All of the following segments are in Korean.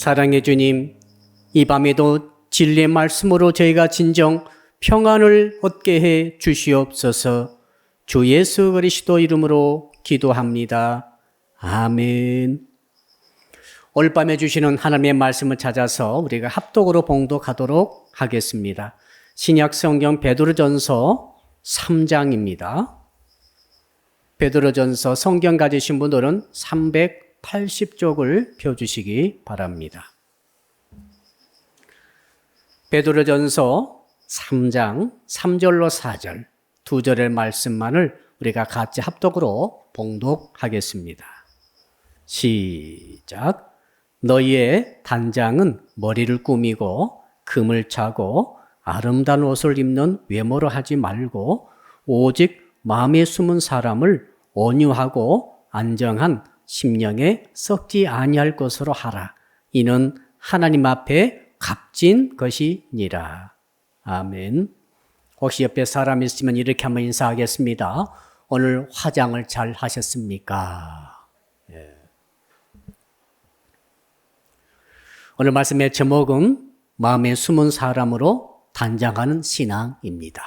사랑의 주님, 이 밤에도 진리의 말씀으로 저희가 진정 평안을 얻게 해 주시옵소서. 주 예수 그리스도 이름으로 기도합니다. 아멘. 오늘 밤에 주시는 하나님의 말씀을 찾아서 우리가 합독으로 봉독하도록 하겠습니다. 신약 성경 베드로전서 3장입니다. 베드로전서 성경 가지신 분들은 380쪽을 펴주시기 바랍니다. 베드로전서 3장 3절로 4절 두 절의 말씀만을 우리가 같이 합독으로 봉독하겠습니다. 시작. 너희의 단장은 머리를 꾸미고 금을 차고 아름다운 옷을 입는 외모로 하지 말고 오직 마음에 숨은 사람을 온유하고 안정한 심령에 썩지 아니할 것으로 하라. 이는 하나님 앞에 값진 것이니라. 아멘. 혹시 옆에 사람 있으면 이렇게 한번 인사하겠습니다. 오늘 화장을 잘 하셨습니까? 오늘 말씀의 제목은 마음에 숨은 사람으로 단장하는 신앙입니다.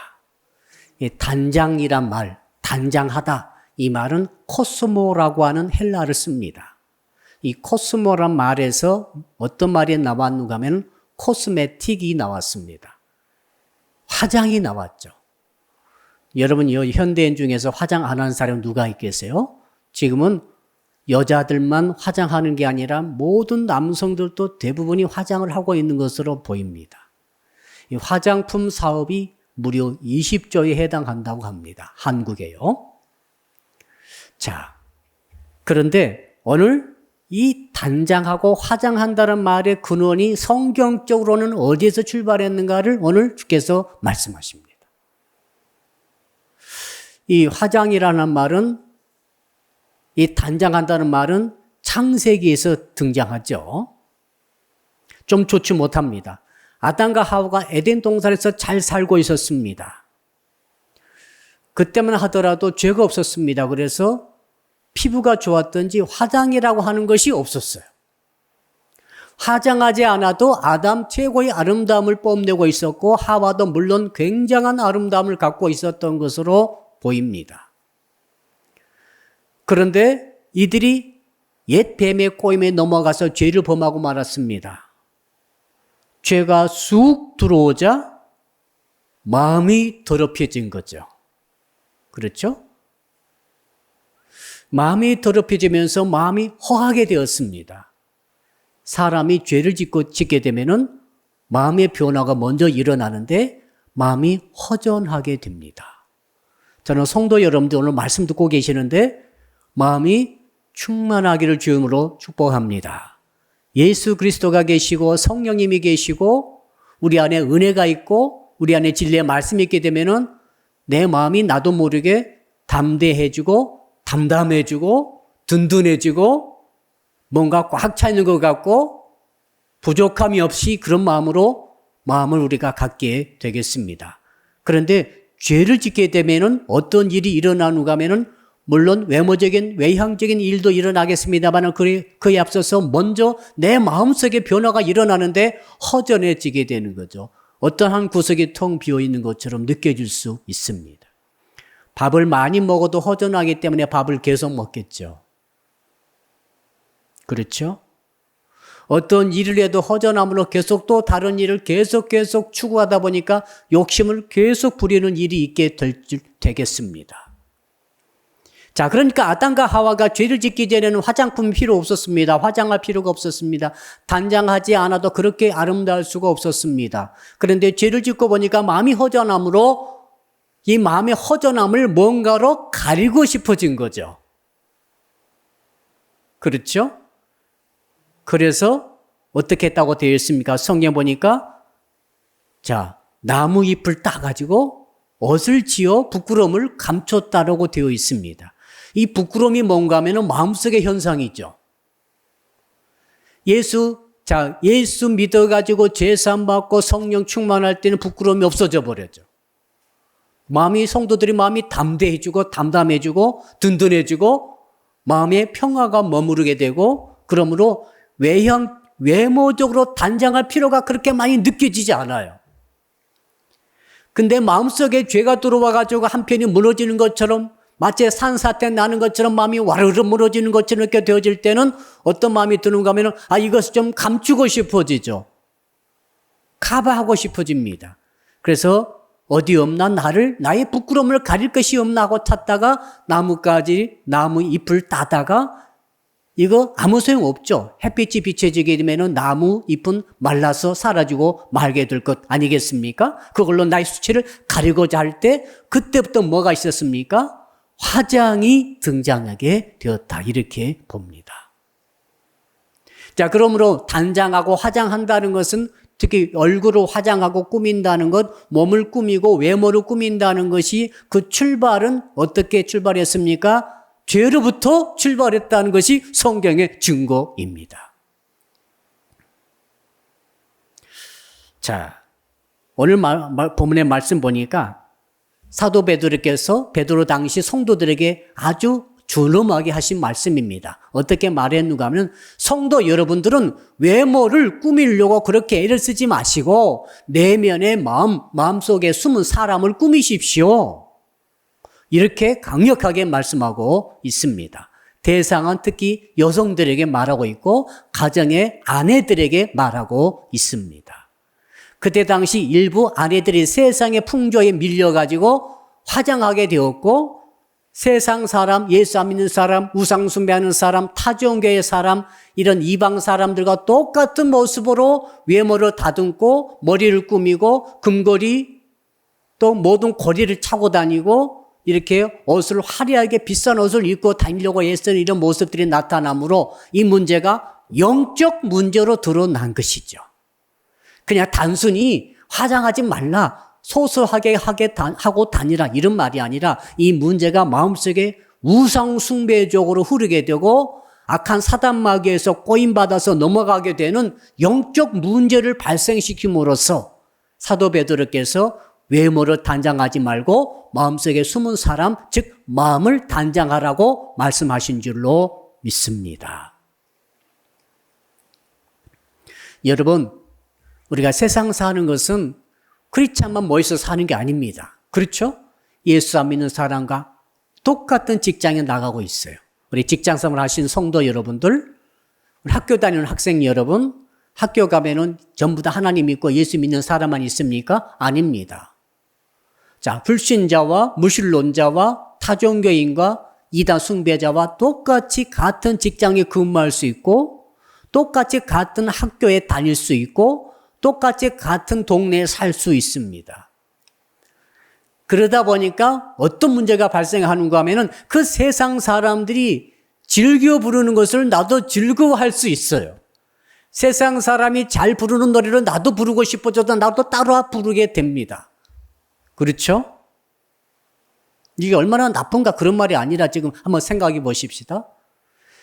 이 단장이란 말, 단장하다, 이 말은 코스모라고 하는 헬라어를 씁니다. 이 코스모란 말에서 어떤 말이 나왔는가 하면 코스메틱이 나왔습니다. 화장이 나왔죠. 여러분, 현대인 중에서 화장 안 하는 사람 누가 있겠어요? 지금은 여자들만 화장하는 게 아니라 모든 남성들도 대부분이 화장을 하고 있는 것으로 보입니다. 이 화장품 사업이 무려 20조에 해당한다고 합니다. 한국에요. 자, 그런데 오늘 이 단장하고 화장한다는 말의 근원이 성경적으로는 어디에서 출발했는가를 오늘 주께서 말씀하십니다. 이 화장이라는 말은, 이 단장한다는 말은 창세기에서 등장하죠. 좀 좋지 못합니다. 아담과 하와가 에덴 동산에서 잘 살고 있었습니다. 그때만 하더라도 죄가 없었습니다. 그래서 피부가 좋았던지 화장이라고 하는 것이 없었어요. 화장하지 않아도 아담 최고의 아름다움을 뽐내고 있었고 하와도 물론 굉장한 아름다움을 갖고 있었던 것으로 보입니다. 그런데 이들이 옛 뱀의 꼬임에 넘어가서 죄를 범하고 말았습니다. 죄가 쑥 들어오자 마음이 더럽혀진 거죠. 그렇죠? 마음이 더럽혀지면서 마음이 허하게 되었습니다. 사람이 죄를 짓게 되면은 마음의 변화가 먼저 일어나는데 마음이 허전하게 됩니다. 저는 성도 여러분들 오늘 말씀 듣고 계시는데 마음이 충만하기를 주님으로 축복합니다. 예수 그리스도가 계시고 성령님이 계시고 우리 안에 은혜가 있고 우리 안에 진리의 말씀이 있게 되면은 내 마음이 나도 모르게 담대해지고 담담해지고 든든해지고 뭔가 꽉 차 있는 것 같고 부족함이 없이 그런 마음을 우리가 갖게 되겠습니다. 그런데 죄를 짓게 되면은 어떤 일이 일어나는가 하면은 물론 외향적인 일도 일어나겠습니다만 그에 앞서서 먼저 내 마음속에 변화가 일어나는데 허전해지게 되는 거죠. 어떤 한 구석이 텅 비어 있는 것처럼 느껴질 수 있습니다. 밥을 많이 먹어도 허전하기 때문에 밥을 계속 먹겠죠. 그렇죠? 어떤 일을 해도 허전함으로 계속 또 다른 일을 계속 추구하다 보니까 욕심을 계속 부리는 일이 있게 되겠습니다. 자, 그러니까 아담과 하와가 죄를 짓기 전에는 화장품이 필요 없었습니다. 화장할 필요가 없었습니다. 단장하지 않아도 그렇게 아름다울 수가 없었습니다. 그런데 죄를 짓고 보니까 마음이 허전함으로 이 마음의 허전함을 뭔가로 가리고 싶어진 거죠. 그렇죠? 그래서 어떻게 했다고 되어 있습니까? 성경 보니까 자, 나무 잎을 따가지고 옷을 지어 부끄러움을 감췄다라고 되어 있습니다. 이 부끄러움이 뭔가 하면은 마음속의 현상이죠. 예수 믿어가지고 제사함 받고 성령 충만할 때는 부끄러움이 없어져 버렸죠. 성도들이 마음이 담대해지고 담담해지고 든든해지고 마음의 평화가 머무르게 되고 그러므로 외모적으로 단장할 필요가 그렇게 많이 느껴지지 않아요. 근데 마음속에 죄가 들어와가지고 한편이 무너지는 것처럼, 마치 산사태 나는 것처럼 마음이 와르르 무너지는 것처럼 이렇게 되어질 때는 어떤 마음이 드는가 하면, 이것을 좀 감추고 싶어지죠. 커버하고 싶어집니다. 그래서 어디 없나 나의 부끄러움을 가릴 것이 없나 하고 찾다가 나무 잎을 따다가 이거 아무 소용 없죠. 햇빛이 비춰지게 되면 나무 잎은 말라서 사라지고 말게 될 것 아니겠습니까? 그걸로 나의 수치를 가리고자 할 때 그때부터 뭐가 있었습니까? 화장이 등장하게 되었다. 이렇게 봅니다. 자, 그러므로 단장하고 화장한다는 것은 특히 얼굴을 화장하고 꾸민다는 것, 몸을 꾸미고 외모를 꾸민다는 것이 그 출발은 어떻게 출발했습니까? 죄로부터 출발했다는 것이 성경의 증거입니다. 자, 오늘 본문의 말씀 보니까 사도 베드로께서 베드로 당시 성도들에게 아주 준엄하게 하신 말씀입니다. 어떻게 말했는가 하면, 성도 여러분들은 외모를 꾸미려고 그렇게 애를 쓰지 마시고 내면의 마음속에 숨은 사람을 꾸미십시오. 이렇게 강력하게 말씀하고 있습니다. 대상은 특히 여성들에게 말하고 있고 가정의 아내들에게 말하고 있습니다. 그때 당시 일부 아내들이 세상의 풍조에 밀려가지고 화장하게 되었고, 세상 사람, 예수 안 믿는 사람, 우상 숭배하는 사람, 타종교의 사람, 이런 이방 사람들과 똑같은 모습으로 외모를 다듬고 머리를 꾸미고 금고리 또 모든 고리를 차고 다니고 이렇게 옷을 화려하게 비싼 옷을 입고 다니려고 애쓰는 이런 모습들이 나타나므로 이 문제가 영적 문제로 드러난 것이죠. 그냥 단순히 화장하지 말라, 소소하게 하고 다니라 이런 말이 아니라 이 문제가 마음속에 우상 숭배적으로 흐르게 되고 악한 사단 마귀에서 꼬임받아서 넘어가게 되는 영적 문제를 발생시킴으로써 사도 베드로께서 외모를 단장하지 말고 마음속에 숨은 사람, 즉 마음을 단장하라고 말씀하신 줄로 믿습니다. 여러분, 우리가 세상 사는 것은 크리스찬만 모여서 사는 게 아닙니다. 그렇죠? 예수 안 믿는 사람과 똑같은 직장에 나가고 있어요. 우리 직장생활 하신 성도 여러분들, 우리 학교 다니는 학생 여러분, 학교 가면은 전부 다 하나님 믿고 예수 믿는 사람만 있습니까? 아닙니다. 자, 불신자와 무신론자와 타종교인과 이단 숭배자와 똑같이 같은 직장에 근무할 수 있고, 똑같이 같은 학교에 다닐 수 있고, 똑같이 같은 동네에 살 수 있습니다. 그러다 보니까 어떤 문제가 발생하는가 하면은 그 세상 사람들이 즐겨 부르는 것을 나도 즐거워할 수 있어요. 세상 사람이 잘 부르는 노래를 나도 부르고 싶어져도 나도 따라 부르게 됩니다. 그렇죠? 이게 얼마나 나쁜가 그런 말이 아니라 지금 한번 생각해 보십시다.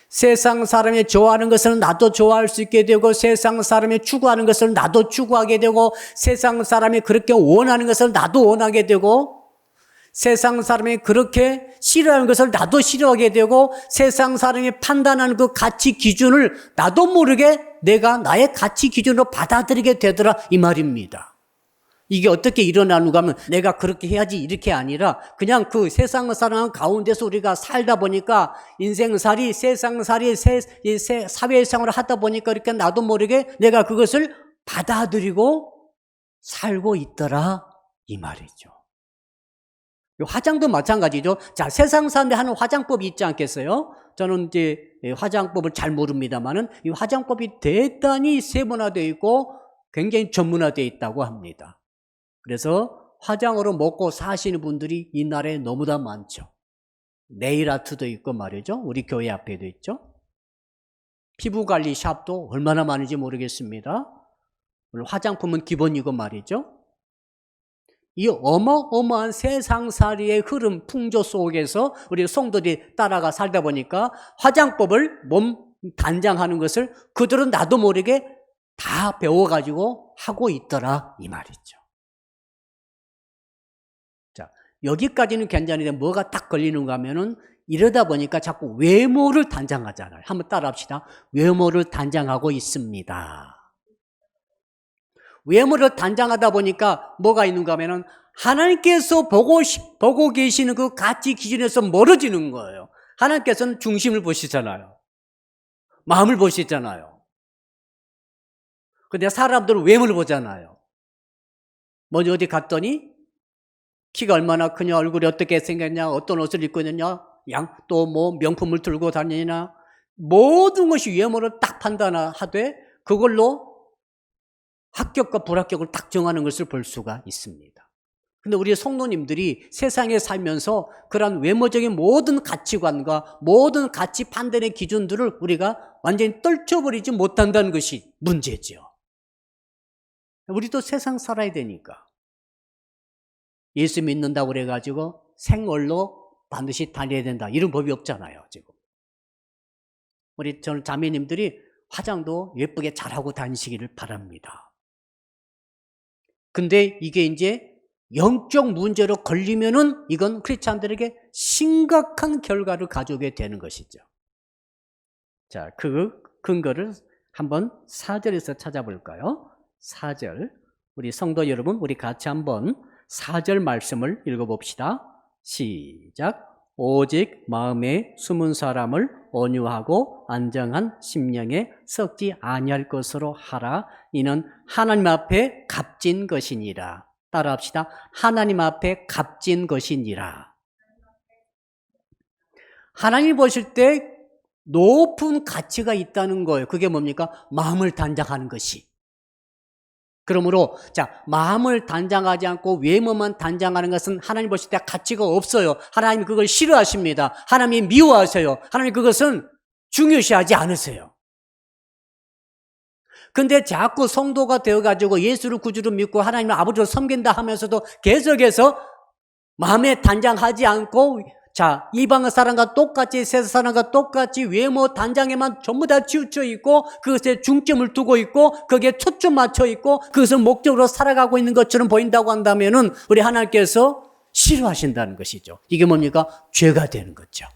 세상 사람이 좋아하는 것을 나도 좋아할 수 있게 되고, 세상 사람이 추구하는 것을 나도 추구하게 되고, 세상 사람이 그렇게 원하는 것을 나도 원하게 되고, 세상 사람이 그렇게 싫어하는 것을 나도 싫어하게 되고, 세상 사람이 판단하는 그 가치 기준을 나도 모르게 내가 나의 가치 기준으로 받아들이게 되더라 이 말입니다. 이게 어떻게 일어나는가 하면 내가 그렇게 해야지 이렇게 아니라 그냥 그 세상 사람 가운데서 우리가 살다 보니까 인생살이 세상살이 사회생활을 하다 보니까 이렇게 나도 모르게 내가 그것을 받아들이고 살고 있더라 이 말이죠. 화장도 마찬가지죠. 자, 세상 사람들이 하는 화장법이 있지 않겠어요? 저는 이제 화장법을 잘 모릅니다만은 이 화장법이 대단히 세분화되어 있고 굉장히 전문화되어 있다고 합니다. 그래서 화장으로 먹고 사시는 분들이 이 나라에 너무나 많죠. 네일 아트도 있고 말이죠. 우리 교회 앞에도 있죠. 피부관리 샵도 얼마나 많은지 모르겠습니다. 화장품은 기본이고 말이죠. 이 어마어마한 세상살이의 흐름, 풍조 속에서 우리 성도들이 따라가 살다 보니까 화장법을 몸 단장하는 것을 그들은 나도 모르게 다 배워가지고 하고 있더라 이 말이죠. 자, 여기까지는 괜찮은데 뭐가 딱 걸리는가 하면은 이러다 보니까 자꾸 외모를 단장하잖아요. 한번 따라합시다. 외모를 단장하고 있습니다. 외모를 단장하다 보니까 뭐가 있는가 하면은 하나님께서 보고 계시는 그 가치 기준에서 멀어지는 거예요. 하나님께서는 중심을 보시잖아요. 마음을 보시잖아요. 근데 사람들은 외모를 보잖아요. 먼저 어디 갔더니 키가 얼마나 크냐, 얼굴이 어떻게 생겼냐, 어떤 옷을 입고 있느냐, 또 뭐 명품을 들고 다니냐, 모든 것이 외모를 딱 판단하되 그걸로 합격과 불합격을 딱 정하는 것을 볼 수가 있습니다. 근데 우리 성도님들이 세상에 살면서 그런 외모적인 모든 가치관과 모든 가치 판단의 기준들을 우리가 완전히 떨쳐버리지 못한다는 것이 문제죠. 우리도 세상 살아야 되니까. 예수 믿는다고 그래가지고 생얼로 반드시 다녀야 된다, 이런 법이 없잖아요, 지금. 저는 자매님들이 화장도 예쁘게 잘하고 다니시기를 바랍니다. 근데 이게 이제 영적 문제로 걸리면은 이건 크리스찬들에게 심각한 결과를 가져오게 되는 것이죠. 자, 그 근거를 한번 4절에서 찾아볼까요? 4절. 우리 성도 여러분, 우리 같이 한번 4절 말씀을 읽어봅시다. 시작. 오직 마음에 숨은 사람을 온유하고 안정한 심령에 썩지 아니할 것으로 하라. 이는 하나님 앞에 값진 것이니라. 따라합시다. 하나님 앞에 값진 것이니라. 하나님 보실 때 높은 가치가 있다는 거예요. 그게 뭡니까? 마음을 단장하는 것이. 그러므로 마음을 단장하지 않고 외모만 단장하는 것은 하나님 보실 때 가치가 없어요. 하나님이 그걸 싫어하십니다. 하나님이 미워하세요. 하나님이 그것은 중요시하지 않으세요. 근데 자꾸 성도가 되어가지고 예수를 구주로 믿고 하나님의 아버지를 섬긴다 하면서도 계속해서 마음에 단장하지 않고 이방 사람과 똑같이 세상 사람과 똑같이 외모 단장에만 전부 다 치우쳐 있고 그것에 중점을 두고 있고 거기에 초점 맞춰 있고 그것을 목적으로 살아가고 있는 것처럼 보인다고 한다면은 우리 하나님께서 싫어하신다는 것이죠. 이게 뭡니까? 죄가 되는 거죠.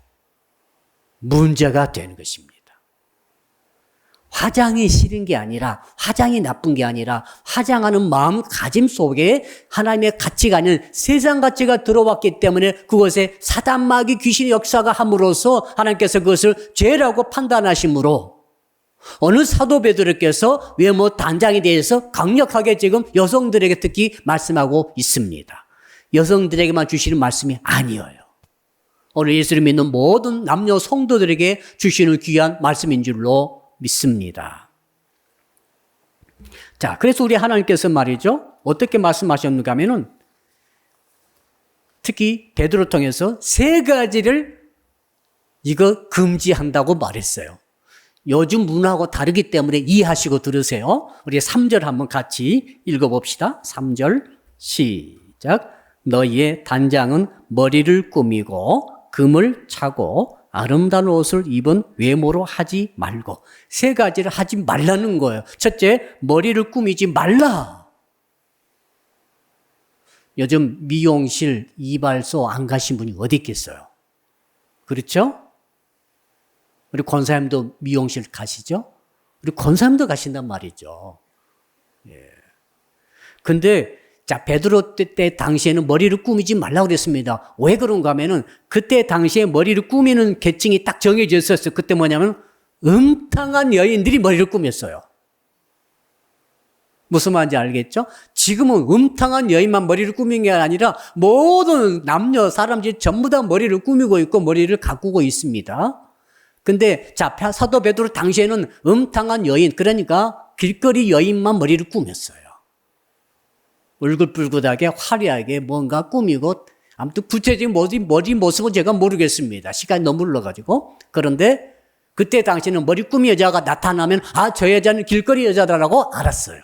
문제가 되는 것입니다. 화장이 싫은 게 아니라, 화장이 나쁜 게 아니라 화장하는 마음가짐 속에 하나님의 가치가 아닌 세상 가치가 들어왔기 때문에 그것에 사단 마귀 귀신의 역사가 함으로써 하나님께서 그것을 죄라고 판단하심으로 어느 사도 베드로께서 외모 단장에 대해서 강력하게 지금 여성들에게 특히 말씀하고 있습니다. 여성들에게만 주시는 말씀이 아니에요. 오늘 예수를 믿는 모든 남녀 성도들에게 주시는 귀한 말씀인 줄로 믿습니다. 자, 그래서 우리 하나님께서 말이죠, 어떻게 말씀하셨는가 하면은 특히 베드로 통해서 3가지를 이거 금지한다고 말했어요. 요즘 문화하고 다르기 때문에 이해하시고 들으세요. 우리 3절 한번 같이 읽어봅시다. 3절 시작. 너희의 단장은 머리를 꾸미고 금을 차고 아름다운 옷을 입은 외모로 하지 말고 3가지를 하지 말라는 거예요. 첫째, 머리를 꾸미지 말라. 요즘 미용실, 이발소 안 가신 분이 어디 있겠어요? 그렇죠? 우리 권사님도 미용실 가시죠? 우리 권사님도 가신단 말이죠. 예. 근데 베드로 때 당시에는 머리를 꾸미지 말라고 그랬습니다. 왜 그런가 하면은 그때 당시에 머리를 꾸미는 계층이 딱 정해져 있었어요. 그때 뭐냐면 음탕한 여인들이 머리를 꾸몄어요. 무슨 말인지 알겠죠? 지금은 음탕한 여인만 머리를 꾸민 게 아니라 모든 남녀 사람들이 전부 다 머리를 꾸미고 있고 머리를 가꾸고 있습니다. 근데 사도 베드로 당시에는 음탕한 여인, 그러니까 길거리 여인만 머리를 꾸몄어요. 울긋불긋하게 화려하게 뭔가 꾸미고, 아무튼 구체적인 머리 모습은 제가 모르겠습니다. 시간이 너무 흘러가지고. 그런데 그때 당시에는 머리 꾸미 여자가 나타나면 저 여자는 길거리 여자다라고 알았어요.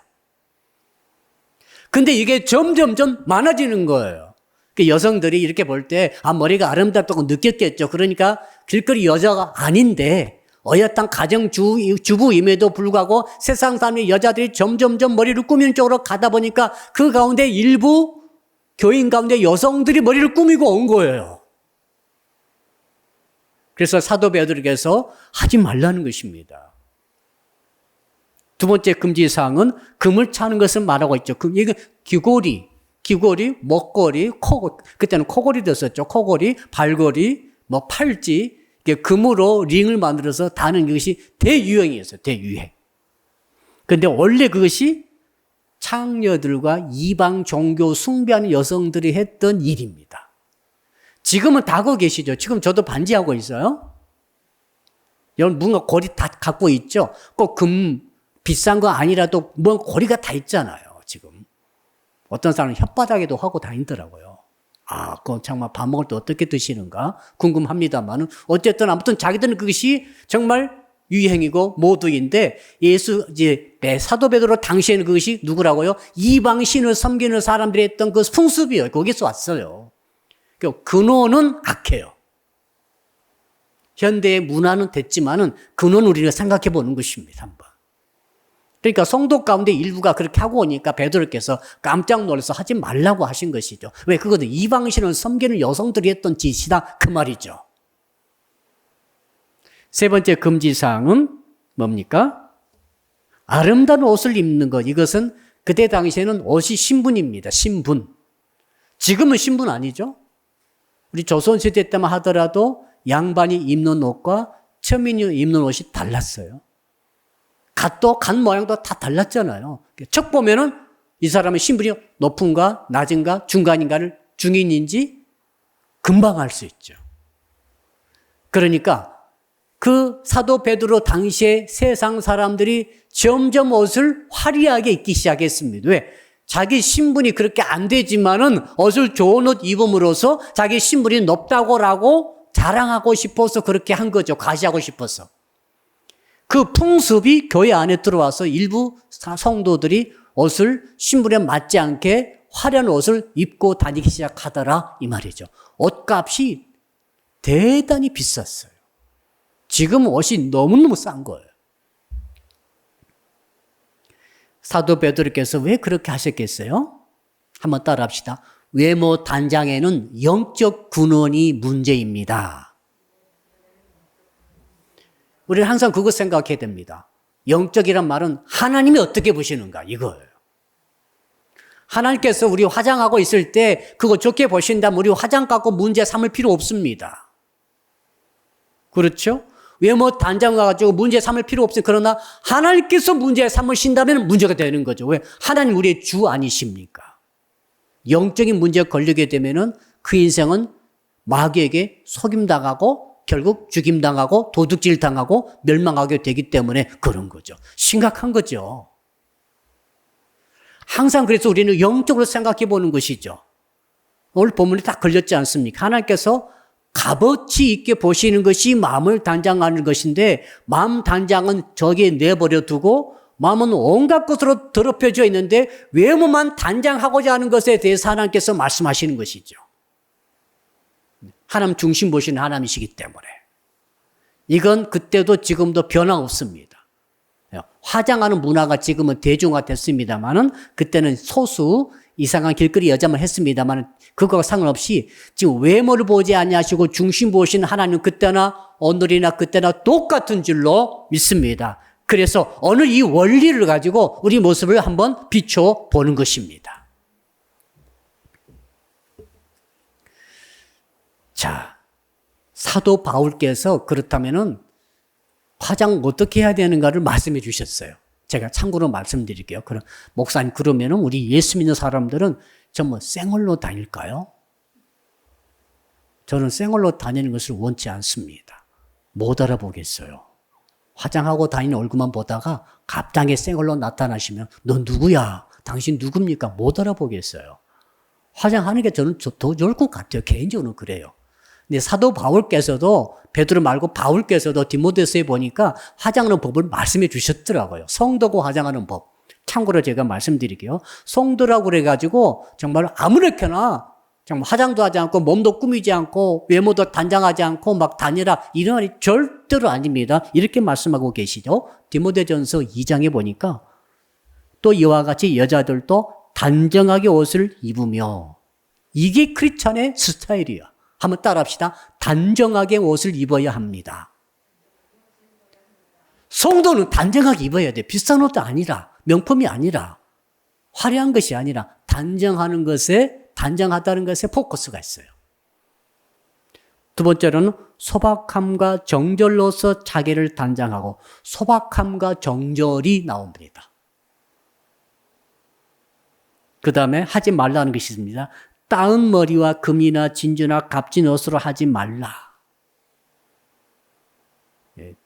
근데 이게 점점점 많아지는 거예요. 여성들이 이렇게 볼 때 머리가 아름답다고 느꼈겠죠. 그러니까 길거리 여자가 아닌데 어엿한 가정주부임에도 불구하고 세상 사람의 여자들이 점점점 머리를 꾸미는 쪽으로 가다 보니까 그 가운데 일부 교인 가운데 여성들이 머리를 꾸미고 온 거예요. 그래서 사도 베드로께서 하지 말라는 것입니다. 두 번째 금지사항은 금을 차는 것을 말하고 있죠. 이게 귀고리, 목걸이, 코고리, 그때는 코고리도 썼죠. 코고리, 발걸이, 팔찌, 이게 금으로 링을 만들어서 다는 것이 대유행이었어요. 대유행. 그런데 원래 그것이 창녀들과 이방 종교 숭배하는 여성들이 했던 일입니다. 지금은 다 하고 계시죠. 지금 저도 반지하고 있어요. 여러분 뭔가 고리 다 갖고 있죠. 꼭 비싼 거 아니라도 뭔가 고리가 다 있잖아요. 지금 어떤 사람은 혓바닥에도 하고 다니더라고요. 그건 정말 밥 먹을 때 어떻게 드시는가 궁금합니다만은 어쨌든 아무튼 자기들은 그것이 정말 유행이고 모두인데 사도 베드로 당시에는 그것이 누구라고요? 이방신을 섬기는 사람들이 했던 그 풍습이에요. 거기서 왔어요. 근원은 악해요. 현대의 문화는 됐지만은 근원을 우리가 생각해 보는 것입니다. 한번. 그러니까 성도 가운데 일부가 그렇게 하고 오니까 베드로께서 깜짝 놀라서 하지 말라고 하신 것이죠. 왜? 그거는 이방신을 섬기는 여성들이 했던 짓이다 그 말이죠. 세 번째 금지사항은 뭡니까? 아름다운 옷을 입는 것. 이것은 그때 당시에는 옷이 신분입니다. 신분. 지금은 신분 아니죠? 우리 조선시대 때만 하더라도 양반이 입는 옷과 천민이 입는 옷이 달랐어요. 간 모양도 다 달랐잖아요. 척 보면은 이 사람의 신분이 높은가, 낮은가, 중간인가를 중인인지 금방 알 수 있죠. 그러니까 그 사도 베드로 당시에 세상 사람들이 점점 옷을 화려하게 입기 시작했습니다. 왜? 자기 신분이 그렇게 안 되지만은 옷을 좋은 옷 입음으로써 자기 신분이 높다고라고 자랑하고 싶어서 그렇게 한 거죠. 과시하고 싶어서. 그 풍습이 교회 안에 들어와서 일부 성도들이 옷을 신분에 맞지 않게 화려한 옷을 입고 다니기 시작하더라 이 말이죠. 옷값이 대단히 비쌌어요. 지금 옷이 너무너무 싼 거예요. 사도 베드로께서 왜 그렇게 하셨겠어요? 한번 따라합시다. 외모 단장에는 영적 근원이 문제입니다. 우리는 항상 그것 생각해야 됩니다. 영적이란 말은 하나님이 어떻게 보시는가 이거예요. 하나님께서 우리 화장하고 있을 때 그거 좋게 보신다면 우리 화장 갖고 문제 삼을 필요 없습니다. 그렇죠? 외모 단장 가지고 문제 삼을 필요 없어요. 그러나 하나님께서 문제 삼으신다면 문제가 되는 거죠. 왜? 하나님 우리의 주 아니십니까? 영적인 문제가 걸리게 되면은 그 인생은 마귀에게 속임당하고 결국 죽임당하고 도둑질당하고 멸망하게 되기 때문에 그런 거죠. 심각한 거죠. 항상 그래서 우리는 영적으로 생각해 보는 것이죠. 오늘 본문에 딱 걸렸지 않습니까? 하나님께서 값어치 있게 보시는 것이 마음을 단장하는 것인데 마음 단장은 저기에 내버려 두고 마음은 온갖 것으로 더럽혀져 있는데 외모만 단장하고자 하는 것에 대해서 하나님께서 말씀하시는 것이죠. 하나님 중심 보시는 하나님이시기 때문에 이건 그때도 지금도 변함없습니다. 화장하는 문화가 지금은 대중화됐습니다만은 그때는 소수 이상한 길거리 여자만 했습니다만 그거와 상관없이 지금 외모를 보지 아니하시고 중심 보시는 하나님 그때나 오늘이나 그때나 똑같은 줄로 믿습니다. 그래서 오늘 이 원리를 가지고 우리 모습을 한번 비춰보는 것입니다. 자, 사도 바울께서 그렇다면은 화장 어떻게 해야 되는가를 말씀해 주셨어요. 제가 참고로 말씀드릴게요. 그럼 목사님 그러면은 우리 예수 믿는 사람들은 정말 생얼로 다닐까요? 저는 생얼로 다니는 것을 원치 않습니다. 못 알아보겠어요. 화장하고 다니는 얼굴만 보다가 갑자기 생얼로 나타나시면 너 누구야? 당신 누굽니까? 못 알아보겠어요. 화장하는 게 저는 더 좋을 것 같아요. 개인적으로 그래요. 근데 사도 바울께서도 베드로 말고 바울께서도 디모데서에 보니까 화장하는 법을 말씀해 주셨더라고요. 성도고 화장하는 법. 참고로 제가 말씀드릴게요. 성도라고 그래가지고 정말 아무렇게나 정말 화장도 하지 않고 몸도 꾸미지 않고 외모도 단장하지 않고 막 다니라 이런 말이 절대로 아닙니다. 이렇게 말씀하고 계시죠. 디모데전서 2장에 보니까 또 이와 같이 여자들도 단정하게 옷을 입으며 이게 크리스찬의 스타일이야. 한번 따라합시다. 단정하게 옷을 입어야 합니다. 성도는 단정하게 입어야 돼. 비싼 옷도 아니라, 명품이 아니라, 화려한 것이 아니라 단정하다는 것에 포커스가 있어요. 두 번째로는 소박함과 정절로서 자기를 단장하고, 소박함과 정절이 나옵니다. 그 다음에 하지 말라는 것이 있습니다. 따은 머리와 금이나 진주나 값진 옷으로 하지 말라.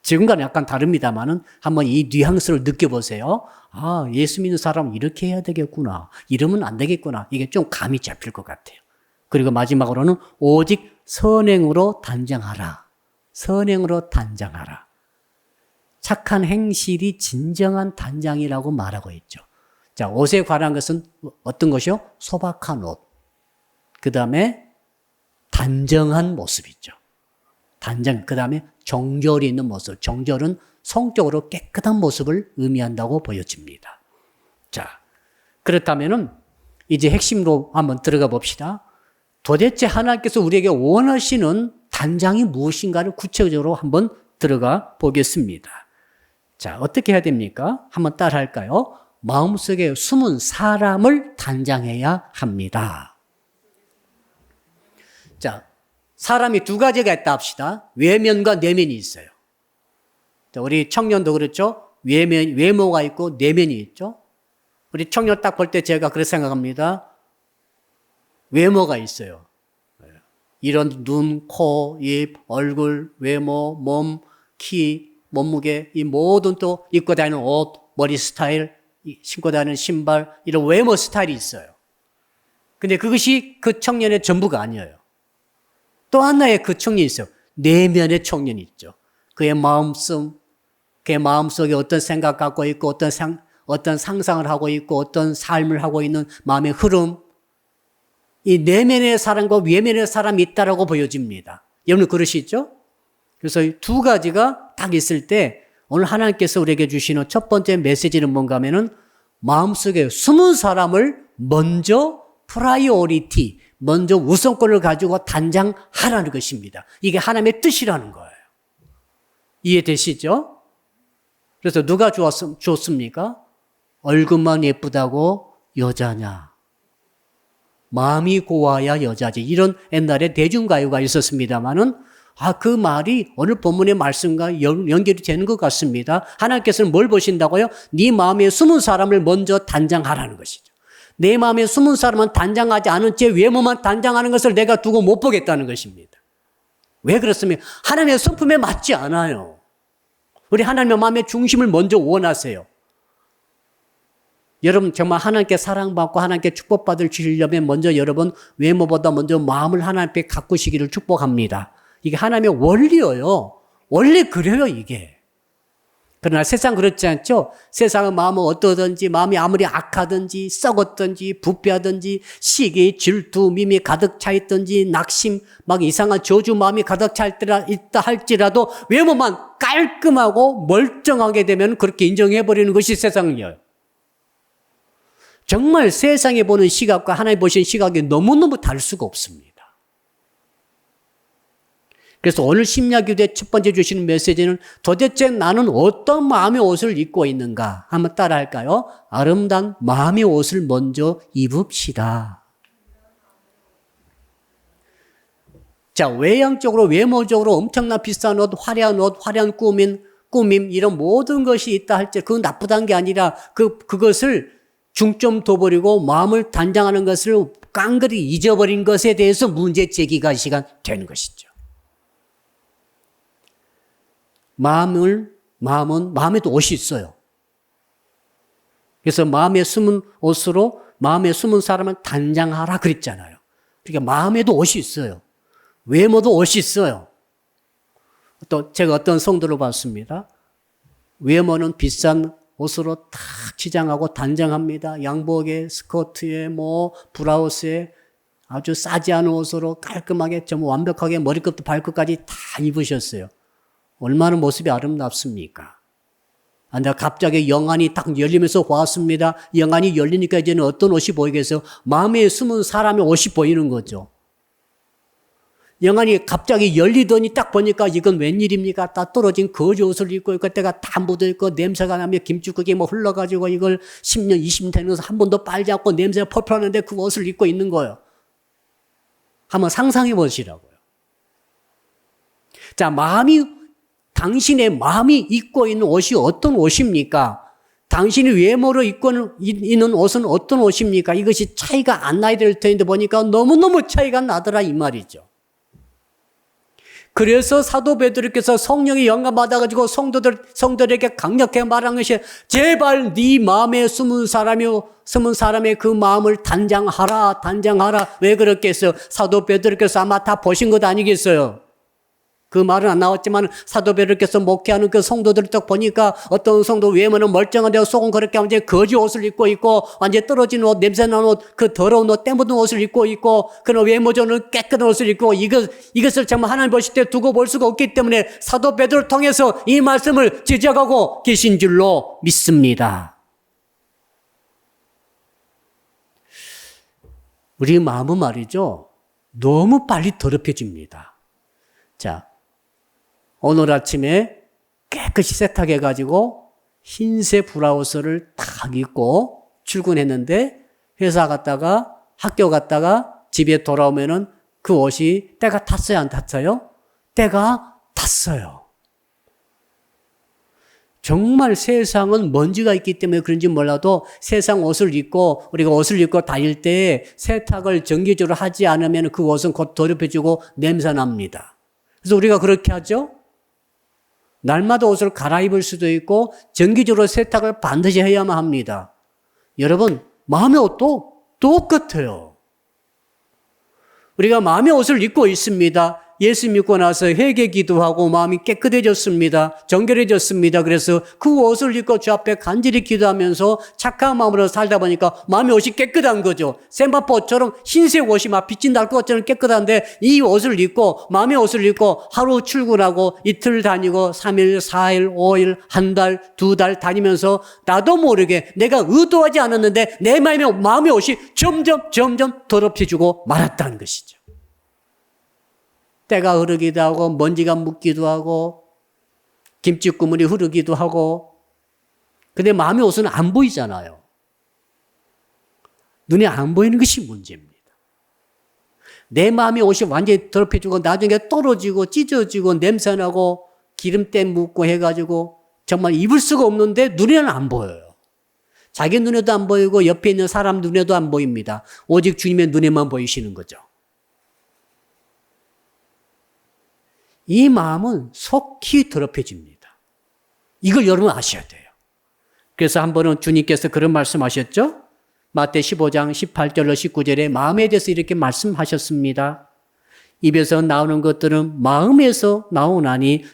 지금과는 약간 다릅니다만은 한번 이 뉘앙스를 느껴보세요. 아, 예수 믿는 사람은 이렇게 해야 되겠구나. 이러면 안 되겠구나. 이게 좀 감이 잡힐 것 같아요. 그리고 마지막으로는 오직 선행으로 단장하라. 선행으로 단장하라. 착한 행실이 진정한 단장이라고 말하고 있죠. 자, 옷에 관한 것은 어떤 것이요? 소박한 옷. 그 다음에 단정한 모습이죠. 단정, 그 다음에 정절이 있는 모습. 정절은 성적으로 깨끗한 모습을 의미한다고 보여집니다. 자, 그렇다면은 이제 핵심으로 한번 들어가 봅시다. 도대체 하나님께서 우리에게 원하시는 단장이 무엇인가를 구체적으로 한번 들어가 보겠습니다. 자, 어떻게 해야 됩니까? 한번 따라 할까요? 마음속에 숨은 사람을 단장해야 합니다. 자, 사람이 두 가지가 있다 합시다. 외면과 내면이 있어요. 자, 우리 청년도 그렇죠? 외모가 있고 내면이 있죠? 우리 청년 딱 볼 때 제가 그렇게 생각합니다. 외모가 있어요. 이런 눈, 코, 입, 얼굴, 외모, 몸, 키, 몸무게, 이 모든 또 입고 다니는 옷, 머리 스타일, 신고 다니는 신발, 이런 외모 스타일이 있어요. 근데 그것이 그 청년의 전부가 아니에요. 또 하나의 그 청년이 있어요. 내면의 청년이 있죠. 그의 마음속에 어떤 생각 갖고 있고, 어떤 상상을 하고 있고, 어떤 삶을 하고 있는 마음의 흐름, 이 내면의 사람과 외면의 사람이 있다라고 보여집니다. 여러분 그러시죠? 그래서 이 두 가지가 딱 있을 때 오늘 하나님께서 우리에게 주시는 첫 번째 메시지는 뭔가 하면은 마음속에 숨은 사람을 먼저 프라이오리티, 먼저 우선권을 가지고 단장하라는 것입니다. 이게 하나님의 뜻이라는 거예요. 이해되시죠? 그래서 누가 좋습니까? 얼굴만 예쁘다고 여자냐? 마음이 고와야 여자지. 이런 옛날에 대중가요가 있었습니다만은 그 말이 오늘 본문의 말씀과 연결이 되는 것 같습니다. 하나님께서는 뭘 보신다고요? 네 마음에 숨은 사람을 먼저 단장하라는 것이죠. 내 마음에 숨은 사람은 단장하지 않은 채 외모만 단장하는 것을 내가 두고 못 보겠다는 것입니다. 왜 그렇습니까? 하나님의 성품에 맞지 않아요. 우리 하나님의 마음의 중심을 먼저 원하세요. 여러분 정말 하나님께 사랑받고 하나님께 축복받을 주시려면 먼저 여러분 외모보다 먼저 마음을 하나님 앞에 가꾸시기를 축복합니다. 이게 하나님의 원리예요. 원래 그래요 이게. 그러나 세상 그렇지 않죠? 세상은 마음은 어떠든지 마음이 아무리 악하든지 썩었든지 부패하든지 시기, 질투, 미미 가득 차 있든지 낙심, 막 이상한 저주 마음이 가득 차 있다 할지라도 외모만 깔끔하고 멀쩡하게 되면 그렇게 인정해버리는 것이 세상이에요. 정말 세상에 보는 시각과 하나님 보시는 시각이 너무너무 다를 수가 없습니다. 그래서 오늘 심야기도의 첫 번째 주시는 메시지는 도대체 나는 어떤 마음의 옷을 입고 있는가? 한번 따라 할까요? 아름다운 마음의 옷을 먼저 입읍시다. 자, 외형적으로, 외모적으로 엄청난 비싼 옷, 화려한 꾸밈, 이런 모든 것이 있다 할지 그건 나쁘다는 게 아니라 그것을 중점 둬버리고 마음을 단장하는 것을 깡그리 잊어버린 것에 대해서 문제 제기가 시간 되는 것이죠. 마음에도 옷이 있어요. 그래서 마음에 숨은 옷으로 마음에 숨은 사람을 단장하라 그랬잖아요. 그러니까 마음에도 옷이 있어요. 외모도 옷이 있어요. 또 제가 어떤 성도를 봤습니다. 외모는 비싼 옷으로 탁 치장하고 단장합니다. 양복에, 스커트에, 브라우스에 아주 싸지 않은 옷으로 깔끔하게 완벽하게 머리끝부터 발끝까지 다 입으셨어요. 얼마나 모습이 아름답습니까? 내가 갑자기 영안이 딱 열리면서 보았습니다. 영안이 열리니까 이제는 어떤 옷이 보이겠어요? 마음에 숨은 사람의 옷이 보이는 거죠. 영안이 갑자기 열리더니 딱 보니까 이건 웬일입니까? 다 떨어진 거지 옷을 입고 그때가 다 묻어있고 냄새가 나며 김치국이 뭐 흘러가지고 이걸 10년, 20년 되는 것을 한 번도 빨지 않고 냄새가 펄펄 하는데 그 옷을 입고 있는 거예요. 한번 상상해 보시라고요. 자, 당신의 마음이 입고 있는 옷이 어떤 옷입니까? 당신이 외모로 입고 있는 옷은 어떤 옷입니까? 이것이 차이가 안 나야 될 텐데 보니까 너무너무 차이가 나더라 이 말이죠. 그래서 사도 베드로께서 성령이 영감 받아가지고 성도들에게 강력하게 말한 것이 제발 네 마음에 숨은 사람의 그 마음을 단장하라. 왜 그렇겠어요? 사도 베드로께서 아마 다 보신 것 아니겠어요? 그 말은 안 나왔지만 사도 베드로께서 목회하는 그 성도들을 딱 보니까 어떤 성도 외모는 멀쩡한데 속은 그렇게 완전히 거지 옷을 입고 있고 완전히 떨어진 옷, 냄새나는 옷, 그 더러운 옷, 때 묻은 옷을 입고 있고 그런 외모적으로는 깨끗한 옷을 입고 이것을 정말 하나님 보실 때 두고 볼 수가 없기 때문에 사도 베드로를 통해서 이 말씀을 지적하고 계신 줄로 믿습니다. 우리 마음은 말이죠. 너무 빨리 더럽혀집니다. 자, 오늘 아침에 깨끗이 세탁해가지고 흰색 브라우스를 딱 입고 출근했는데 회사 갔다가 학교 갔다가 집에 돌아오면은 그 옷이 때가 탔어요, 안 탔어요? 때가 탔어요. 정말 세상은 먼지가 있기 때문에 그런지 몰라도 세상 옷을 입고 우리가 옷을 입고 다닐 때 세탁을 정기적으로 하지 않으면 그 옷은 곧 더럽혀지고 냄새납니다. 그래서 우리가 그렇게 하죠. 날마다 옷을 갈아입을 수도 있고 정기적으로 세탁을 반드시 해야만 합니다. 여러분, 마음의 옷도 똑같아요. 우리가 마음의 옷을 입고 있습니다. 예수 믿고 나서 회개 기도하고 마음이 깨끗해졌습니다. 정결해졌습니다. 그래서 그 옷을 입고 주 앞에 간절히 기도하면서 착한 마음으로 살다 보니까 마음의 옷이 깨끗한 거죠. 세마포처럼 흰색 옷이 막 빛이 날 것처럼 깨끗한데 이 옷을 입고 마음의 옷을 입고 하루 출근하고 이틀 다니고 3일, 4일, 5일, 한 달, 2달 다니면서 나도 모르게 내가 의도하지 않았는데 내 마음의 옷이 점점 더럽혀지고 말았다는 것이죠. 때가 흐르기도 하고 먼지가 묻기도 하고 김치국물이 흐르기도 하고 근데 마음의 옷은 안 보이잖아요. 눈에 안 보이는 것이 문제입니다. 내 마음의 옷이 완전히 더럽혀지고 나중에 떨어지고 찢어지고 냄새나고 기름때 묻고 해가지고 정말 입을 수가 없는데 눈에는 안 보여요. 자기 눈에도 안 보이고 옆에 있는 사람 눈에도 안 보입니다. 오직 주님의 눈에만 보이시는 거죠. 이 마음은 속히 더럽혀집니다. 이걸 여러분 아셔야 돼요. 그래서 한 번은 주님께서 그런 말씀하셨죠. 마태 15장 18절로 19절에 마음에 대해서 이렇게 말씀하셨습니다. 입에서 나오는 것들은 마음에서 나오나니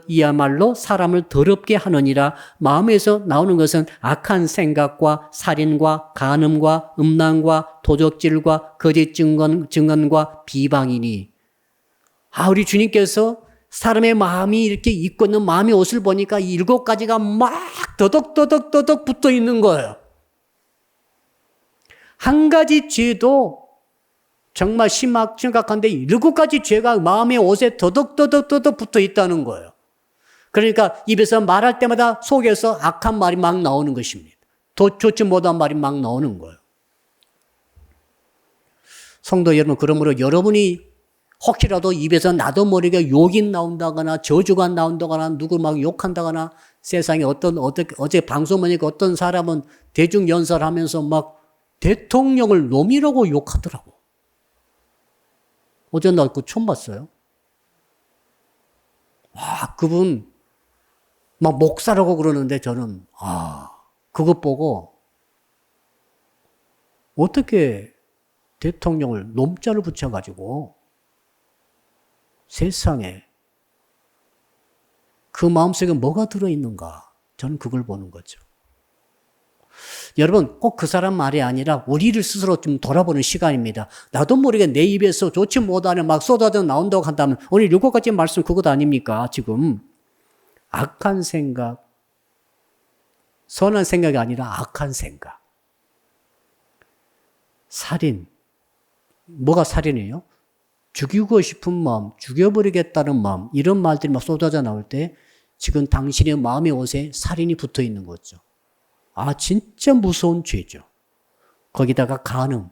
이야말로 사람을 더럽게 하느니라. 마음에서 나오는 것은 악한 생각과 살인과 간음과 음란과 도적질과 거짓 증언과 비방이니. 우리 주님께서 사람의 마음이 이렇게 입고 있는 마음의 옷을 보니까 7가지가 막 더덕 붙어 있는 거예요. 한 가지 죄도 정말 심각한데 7가지 죄가 마음의 옷에 더덕 붙어 있다는 거예요. 그러니까 입에서 말할 때마다 속에서 악한 말이 막 나오는 것입니다. 좋지 못한 말이 막 나오는 거예요. 성도 여러분, 그러므로 여러분이 혹시라도 입에서 나도 모르게 욕이 나온다거나 저주가 나온다거나 누구 막 욕한다거나 세상에 어제 방송 보니까 어떤 사람은 대중연설하면서 막 대통령을 놈이라고 욕하더라고. 어제 나 그거 처음 봤어요. 그분 막 목사라고 그러는데 저는 그것 보고 어떻게 대통령을 놈자를 붙여가지고 세상에 그 마음속에 뭐가 들어있는가? 저는 그걸 보는 거죠. 여러분, 꼭 그 사람 말이 아니라 우리를 스스로 좀 돌아보는 시간입니다. 나도 모르게 내 입에서 좋지 못하는 막 쏟아져 나온다고 한다면 오늘 7가지 말씀 그것 아닙니까? 지금 악한 생각, 선한 생각이 아니라 악한 생각, 살인. 뭐가 살인이에요? 죽이고 싶은 마음, 죽여버리겠다는 마음, 이런 말들이 막 쏟아져 나올 때 지금 당신의 마음의 옷에 살인이 붙어 있는 거죠. 아, 진짜 무서운 죄죠. 거기다가 간음.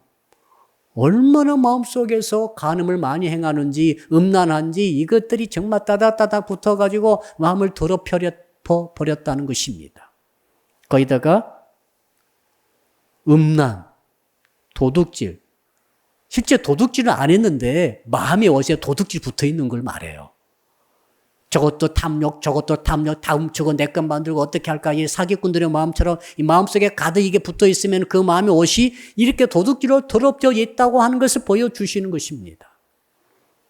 얼마나 마음속에서 간음을 많이 행하는지, 음란한지 이것들이 정말 따닥따닥 붙어가지고 마음을 더럽혀버렸다는 것입니다. 거기다가 음란, 도둑질. 실제 도둑질은 안 했는데 마음의 옷에 도둑질 붙어 있는 걸 말해요. 저것도 탐욕, 저것도 탐욕, 다 훔치고 내 것 만들고 어떻게 할까? 이 사기꾼들의 마음처럼 이 마음속에 가득 이게 붙어 있으면 그 마음의 옷이 이렇게 도둑질로 더럽혀 있다고 하는 것을 보여주시는 것입니다.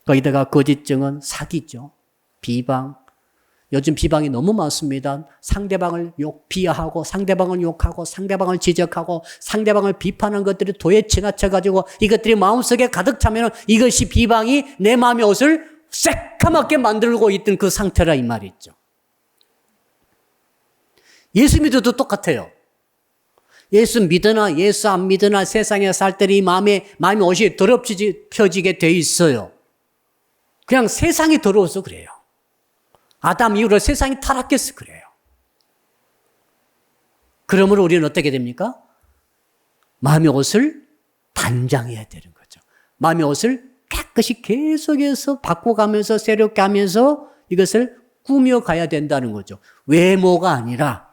거기다가 거짓 증언, 사기죠. 비방. 요즘 비방이 너무 많습니다. 상대방을 비하하고 상대방을 욕하고 상대방을 지적하고 상대방을 비판하는 것들이 도에 지나쳐가지고 이것들이 마음속에 가득 차면 이것이 비방이 내 마음의 옷을 새까맣게 만들고 있던 그 상태라 이 말이죠. 예수 믿어도 똑같아요. 예수 믿으나 예수 안 믿으나 세상에 살 때 이 마음의 옷이 더럽혀지게 돼 있어요. 그냥 세상이 더러워서 그래요. 아담 이후로 세상이 타락해서 그래요. 그러므로 우리는 어떻게 됩니까? 마음의 옷을 단장해야 되는 거죠. 마음의 옷을 깨끗이 계속해서 바꿔가면서 새롭게 하면서 이것을 꾸며가야 된다는 거죠. 외모가 아니라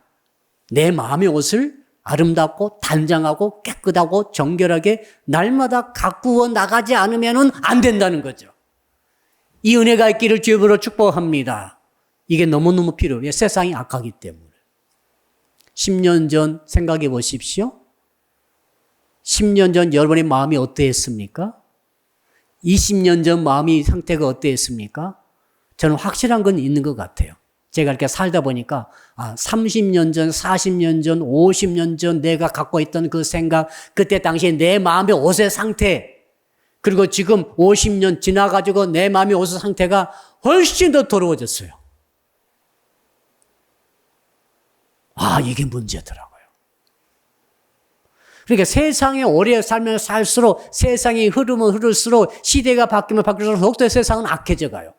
내 마음의 옷을 아름답고 단장하고 깨끗하고 정결하게 날마다 가꾸어 나가지 않으면 안 된다는 거죠. 이 은혜가 있기를 주님으로 축복합니다. 이게 너무너무 필요해요. 세상이 악하기 때문에. 10년 전 생각해 보십시오. 10년 전 여러분의 마음이 어떠했습니까? 20년 전 마음의 상태가 어떠했습니까? 저는 확실한 건 있는 것 같아요. 제가 이렇게 살다 보니까 30년 전, 40년 전, 50년 전 내가 갖고 있던 그 생각, 그때 당시에 내 마음의 옷의 상태, 그리고 지금 50년 지나가지고 내 마음의 옷의 상태가 훨씬 더 더러워졌어요. 이게 문제더라고요. 그러니까 세상에 오래 살면 살수록 세상이 흐르면 흐를수록 시대가 바뀌면 바뀔수록 더욱더 세상은 악해져 가요.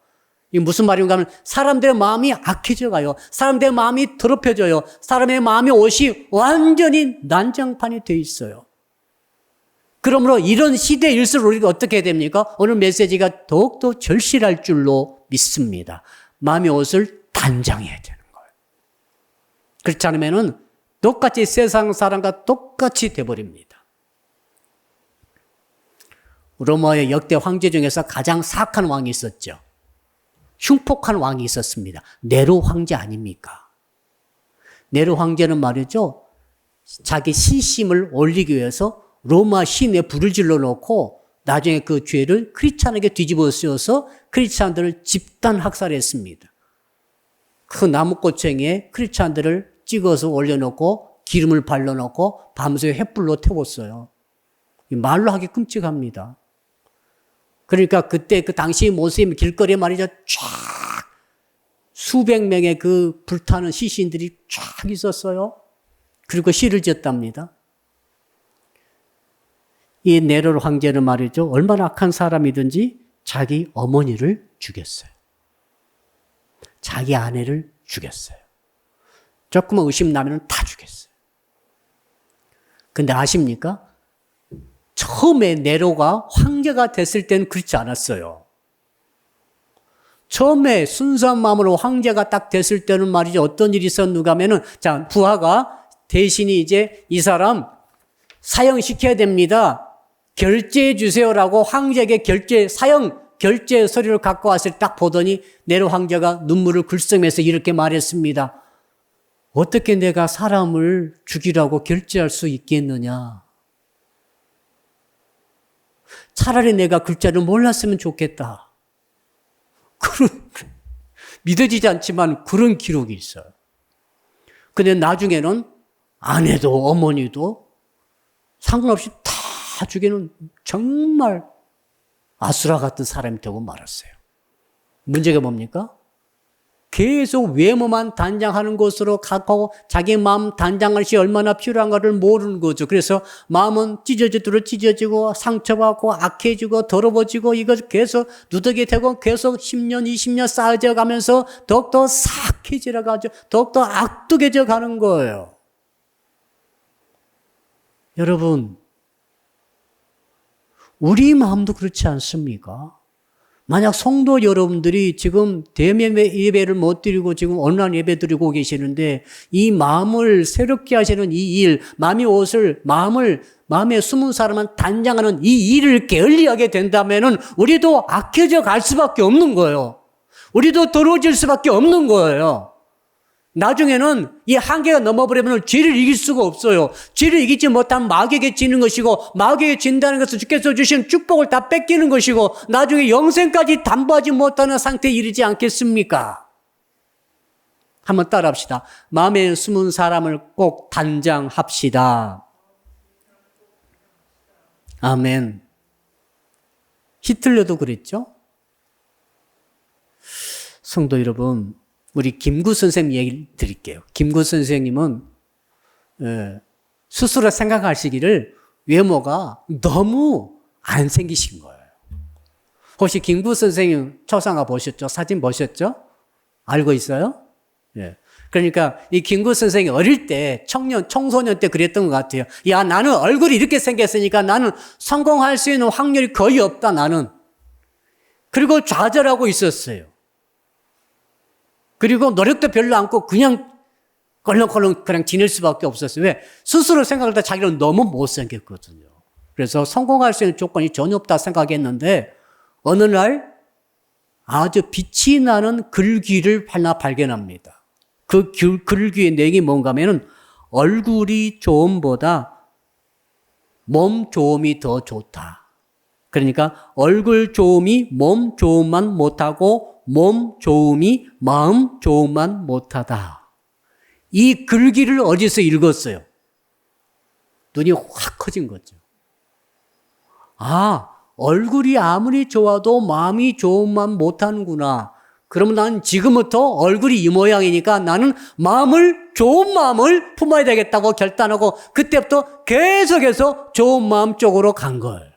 이게 무슨 말인가 하면 사람들의 마음이 악해져 가요. 사람들의 마음이 더럽혀져요. 사람의 마음의 옷이 완전히 난장판이 돼 있어요. 그러므로 이런 시대일수록 우리가 어떻게 해야 됩니까? 오늘 메시지가 더욱더 절실할 줄로 믿습니다. 마음의 옷을 단장해야 되는 거예요. 그렇지 않으면은 똑같이 세상 사람과 똑같이 돼버립니다. 로마의 역대 황제 중에서 가장 사악한 왕이 있었죠. 흉폭한 왕이 있었습니다. 네로 황제 아닙니까? 네로 황제는 말이죠. 자기 신심을 올리기 위해서 로마 시내에 불을 질러 놓고 나중에 그 죄를 크리스찬에게 뒤집어 씌워서 크리스찬들을 집단 학살했습니다. 그 나무꽃쟁이에 크리스찬들을 찍어서 올려놓고 기름을 발라놓고 밤새 횃불로 태웠어요. 말로 하기 끔찍합니다. 그러니까 그때 그 당시 모습이 길거리에 말이죠. 쫙 수백 명의 그 불타는 시신들이 쫙 있었어요. 그리고 시를 지었답니다. 이 네로 황제는 말이죠. 얼마나 악한 사람이든지 자기 어머니를 죽였어요. 자기 아내를 죽였어요. 조금만 의심 나면 다 죽였어요. 근데 아십니까? 처음에 네로가 황제가 됐을 때는 그렇지 않았어요. 처음에 순수한 마음으로 황제가 딱 됐을 때는 말이죠. 어떤 일이 있었는가 하면은, 자, 부하가 대신이 이제 이 사람 사형시켜야 됩니다. 결제해 주세요라고 황제에게 결제 서류를 갖고 왔을 때 딱 보더니 네로 황제가 눈물을 글썽해서 이렇게 말했습니다. 어떻게 내가 사람을 죽이라고 결제할 수 있겠느냐? 차라리 내가 글자를 몰랐으면 좋겠다. 믿어지지 않지만 그런 기록이 있어요. 근데 나중에는 아내도 어머니도 상관없이 다 죽이는 정말 아수라 같은 사람이 되고 말았어요. 문제가 뭡니까? 계속 외모만 단장하는 것으로 가고 자기 마음 단장할 시 얼마나 필요한가를 모르는 거죠. 그래서 마음은 찢어지고 상처받고 악해지고 더러워지고 이것 계속 누더기 되고 계속 10년, 20년 쌓여져 가면서 더욱더 삭해져 가죠. 더욱더 악독해져 가는 거예요. 여러분, 우리 마음도 그렇지 않습니까? 만약 성도 여러분들이 지금 대면 예배를 못 드리고 지금 온라인 예배 드리고 계시는데 이 마음을 새롭게 하시는 이 일, 마음에 숨은 사람은 단장하는 이 일을 게을리하게 된다면은 우리도 악해져 갈 수밖에 없는 거예요. 우리도 더러워질 수밖에 없는 거예요. 나중에는 이 한계가 넘어버리면 죄를 이길 수가 없어요. 죄를 이기지 못하면 마귀에게 지는 것이고 마귀에게 진다는 것은 주께서 주신 축복을 다 뺏기는 것이고 나중에 영생까지 담보하지 못하는 상태에 이르지 않겠습니까? 한번 따라합시다. 마음에 숨은 사람을 꼭 단장합시다. 아멘. 히틀러도 그랬죠? 성도 여러분, 우리 김구 선생님 얘기 드릴게요. 김구 선생님은 스스로 생각하시기를 외모가 너무 안 생기신 거예요. 혹시 김구 선생님 초상화 보셨죠? 사진 보셨죠? 알고 있어요? 예. 그러니까 이 김구 선생이 어릴 때 청소년 때 그랬던 것 같아요. 야, 나는 얼굴이 이렇게 생겼으니까 나는 성공할 수 있는 확률이 거의 없다, 나는. 그리고 좌절하고 있었어요. 그리고 노력도 별로 않고 그냥 껄렁껄렁 그냥 지낼 수밖에 없었어요. 왜? 스스로 생각할 때 자기는 너무 못생겼거든요. 그래서 성공할 수 있는 조건이 전혀 없다 생각했는데 어느 날 아주 빛이 나는 글귀를 하나 발견합니다. 그 글귀의 내용이 뭔가 하면은 얼굴이 좋음보다 몸 좋음이 더 좋다. 그러니까 얼굴 좋음이 몸 좋음만 못하고 몸 좋음이 마음 좋음만 못하다. 이 글귀를 어디서 읽었어요? 눈이 확 커진 거죠. 아, 얼굴이 아무리 좋아도 마음이 좋음만 못하는구나. 그러면 나는 지금부터 얼굴이 이 모양이니까 나는 좋은 마음을 품어야 되겠다고 결단하고 그때부터 계속해서 좋은 마음 쪽으로 간 거예요.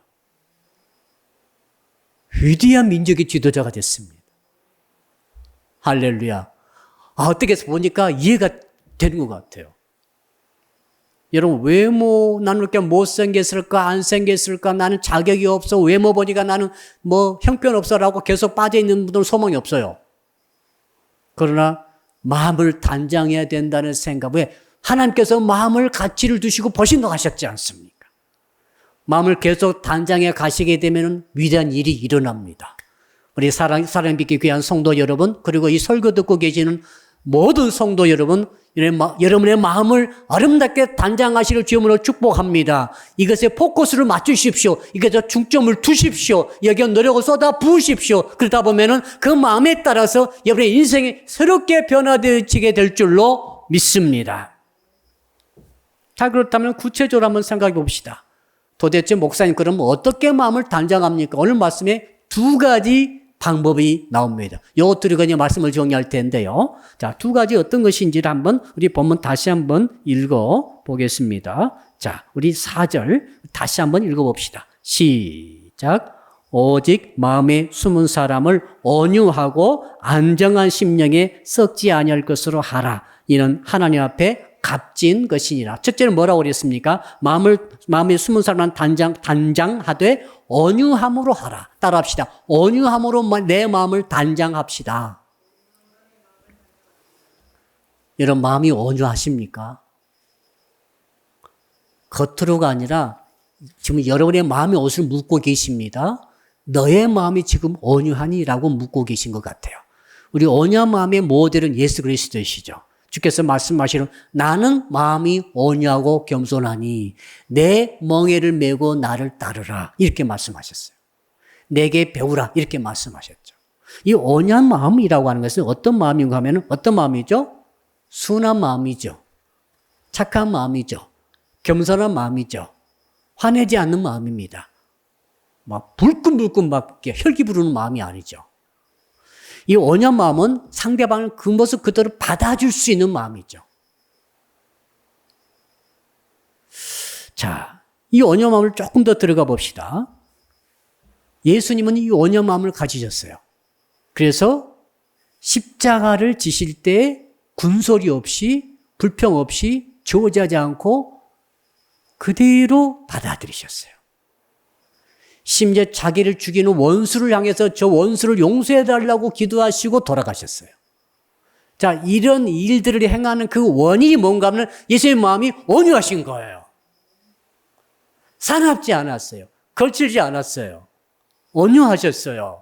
위대한 민족의 지도자가 됐습니다. 할렐루야. 어떻게 해서 보니까 이해가 되는 것 같아요. 여러분, 외모, 나는 이렇게 못생겼을까, 안 생겼을까, 나는 자격이 없어, 외모 보니까 나는 형편없어라고 계속 빠져있는 분들은 소망이 없어요. 그러나 마음을 단장해야 된다는 생각, 왜? 하나님께서 마음을 가치를 두시고 보신다하셨지 않습니까? 마음을 계속 단장해 가시게 되면 위대한 일이 일어납니다. 우리 사랑 믿기 귀한 성도 여러분, 그리고 이 설교 듣고 계시는 모든 성도 여러분, 여러분의 마음을 아름답게 단장하시길 주님으로 축복합니다. 이것에 포커스를 맞추십시오. 이것에 중점을 두십시오. 여기에 노력을 쏟아 부으십시오. 그러다 보면은 그 마음에 따라서 여러분의 인생이 새롭게 변화되어지게 될 줄로 믿습니다. 자, 그렇다면 구체적으로 한번 생각해 봅시다. 도대체 목사님, 그럼 어떻게 마음을 단장합니까? 오늘 말씀에 두 가지 방법이 나옵니다. 이것들이 그냥 말씀을 정리할 텐데요. 자, 두 가지 어떤 것인지를 한번 우리 본문 다시 한번 읽어 보겠습니다. 자, 우리 4절 다시 한번 읽어 봅시다. 시작. 오직 마음에 숨은 사람을 온유하고 안정한 심령에 썩지 아니할 것으로 하라. 이는 하나님 앞에 값진 것이니라. 첫째는 뭐라고 그랬습니까? 마음에 숨은 사람은 단장하되 온유함으로 하라. 따라합시다. 온유함으로 내 마음을 단장합시다. 여러분, 마음이 온유하십니까? 겉으로가 아니라 지금 여러분의 마음의 옷을 묻고 계십니다. 너의 마음이 지금 온유하니라고 묻고 계신 것 같아요. 우리 온유한 마음의 모델은 예수 그리스도이시죠. 주께서 말씀하시는 나는 마음이 온유하고 겸손하니 내 멍에를 메고 나를 따르라 이렇게 말씀하셨어요. 내게 배우라 이렇게 말씀하셨죠. 이 온유한 마음이라고 하는 것은 어떤 마음인가 하면 어떤 마음이죠? 순한 마음이죠. 착한 마음이죠. 겸손한 마음이죠. 화내지 않는 마음입니다. 막 불끈불끈 막 혈기 부르는 마음이 아니죠. 이 온유한 마음은 상대방을 그 모습 그대로 받아줄 수 있는 마음이죠. 자, 이 온유한 마음을 조금 더 들어가 봅시다. 예수님은 이 온유한 마음을 가지셨어요. 그래서 십자가를 지실 때 군소리 없이 불평 없이 저주하지 않고 그대로 받아들이셨어요. 심지어 자기를 죽이는 원수를 향해서 저 원수를 용서해달라고 기도하시고 돌아가셨어요. 자, 이런 일들을 행하는 그 원인이 뭔가 하면 예수님의 마음이 온유하신 거예요. 사납지 않았어요. 거칠지 않았어요. 온유하셨어요.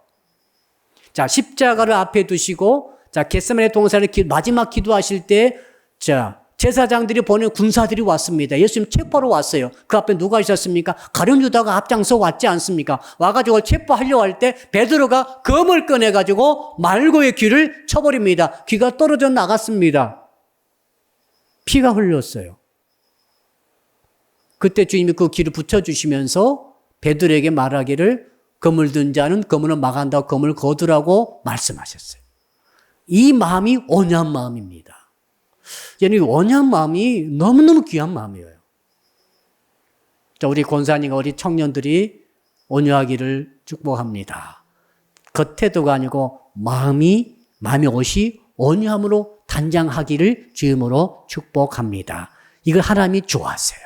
자, 십자가를 앞에 두시고, 자, 겟세마네 동산에 마지막 기도하실 때, 자, 제사장들이 보낸 군사들이 왔습니다. 예수님 체포하러 왔어요. 그 앞에 누가 있었습니까? 가룟 유다가 앞장서 왔지 않습니까? 와가지고 체포하려고 할 때 베드로가 검을 꺼내가지고 말고의 귀를 쳐버립니다. 귀가 떨어져 나갔습니다. 피가 흘렀어요. 그때 주님이 그 귀를 붙여주시면서 베드로에게 말하기를 검을 든 자는 검으로 막한다고 검을 거두라고 말씀하셨어요. 이 마음이 온유한 마음입니다. 이 온유한 마음이 너무너무 귀한 마음이에요. 자, 우리 권사님과 우리 청년들이 온유하기를 축복합니다. 겉태도가 아니고 마음이 옷이 온유함으로 단장하기를 주임으로 축복합니다. 이걸 하나님이 좋아하세요.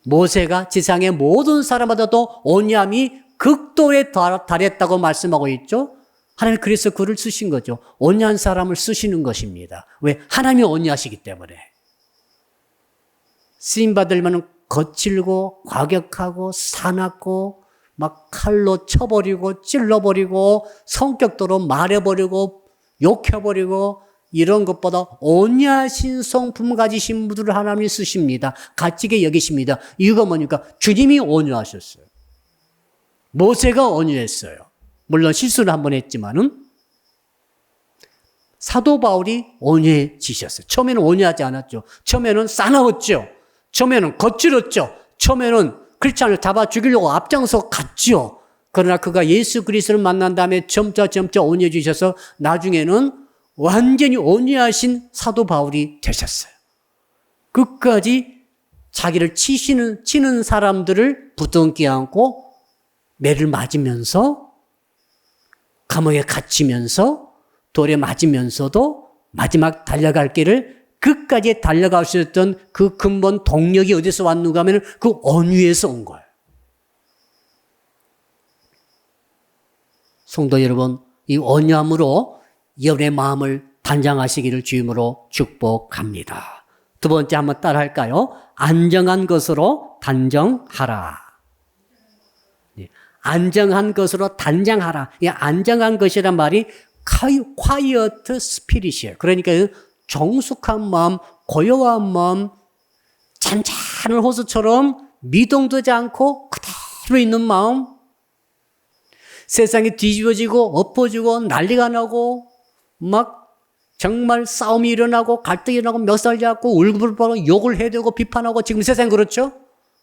모세가 지상의 모든 사람마다도 온유함이 극도에 달했다고 말씀하고 있죠. 하나님이 그래서 그를 쓰신 거죠. 온유한 사람을 쓰시는 것입니다. 왜? 하나님이 온유하시기 때문에. 쓰임받으려면 거칠고 과격하고 사납고 막 칼로 쳐버리고 찔러버리고 성격대로 말해버리고 욕해버리고 이런 것보다 온유하신 성품 가지신 분들을 하나님이 쓰십니다. 값지게 여기십니다. 이유가 뭐니까 주님이 온유하셨어요. 모세가 온유했어요. 물론 실수를 한번 했지만은 사도 바울이 온유해지셨어요. 처음에는 온유하지 않았죠. 처음에는 싸나웠죠. 처음에는 거칠었죠. 처음에는 크리스찬을 잡아 죽이려고 앞장서 갔죠. 그러나 그가 예수 그리스도를 만난 다음에 점차 온유해지셔서 나중에는 완전히 온유하신 사도 바울이 되셨어요. 끝까지 자기를 치는 사람들을 부둥켜 안고 매를 맞으면서 감옥에 갇히면서 돌에 맞으면서도 마지막 달려갈 길을 끝까지 달려갈 수 있었던 그 근본 동력이 어디서 왔는가 하면 그 온유에서 온 거예요. 성도 여러분, 이 온유함으로 여러분의 마음을 단장하시기를 주임으로 축복합니다. 두 번째 한번 따라 할까요? 안정한 것으로 단정하라. 안정한 것으로 단장하라. 이 안정한 것이란 말이 quiet spirit이에요. 그러니까 정숙한 마음, 고요한 마음, 잔잔한 호수처럼 미동되지 않고 그대로 있는 마음, 세상이 뒤집어지고 엎어지고 난리가 나고 막 정말 싸움이 일어나고 갈등이 일어나고 멱살 잡고 울고불고 욕을 해야 되고 비판하고 지금 세상이 그렇죠?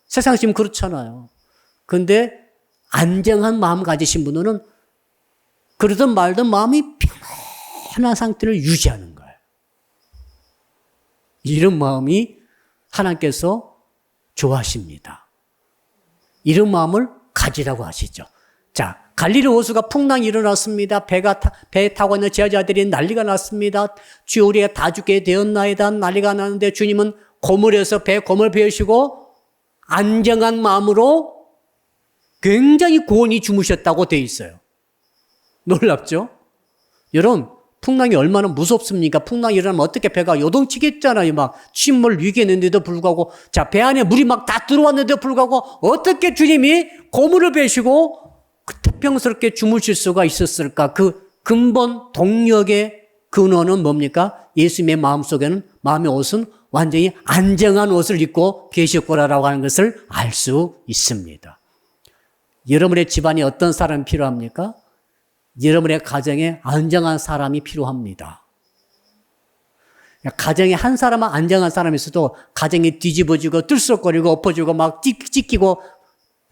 세상이 지금 그렇잖아요. 그런데 안정한 마음 가지신 분은 그러든 말든 마음이 편한 상태를 유지하는 거예요. 이런 마음이 하나님께서 좋아하십니다. 이런 마음을 가지라고 하시죠. 자, 갈릴리 호수가 풍랑이 일어났습니다. 배 타고 있는 제자들이 난리가 났습니다. 주 우리가 다 죽게 되었나이다 난리가 나는데 주님은 고물에서 고물 베우시고 안정한 마음으로 굉장히 고온히 주무셨다고 되어 있어요. 놀랍죠? 여러분, 풍랑이 얼마나 무섭습니까? 풍랑이 일어나면 어떻게 배가 요동치겠잖아요. 막 침몰 위기했는데도 불구하고, 자, 배 안에 물이 막 다 들어왔는데도 불구하고 어떻게 주님이 고물을 베시고 태평스럽게 주무실 수가 있었을까? 그 근본 동력의 근원은 뭡니까? 예수님의 마음속에는, 마음의 옷은 완전히 안정한 옷을 입고 계셨구나라고 하는 것을 알 수 있습니다. 여러분의 집안에 어떤 사람이 필요합니까? 여러분의 가정에 안정한 사람이 필요합니다. 가정에 한 사람은 안정한 사람이 있어도 가정이 뒤집어지고 들썩거리고 엎어지고 막 찢기고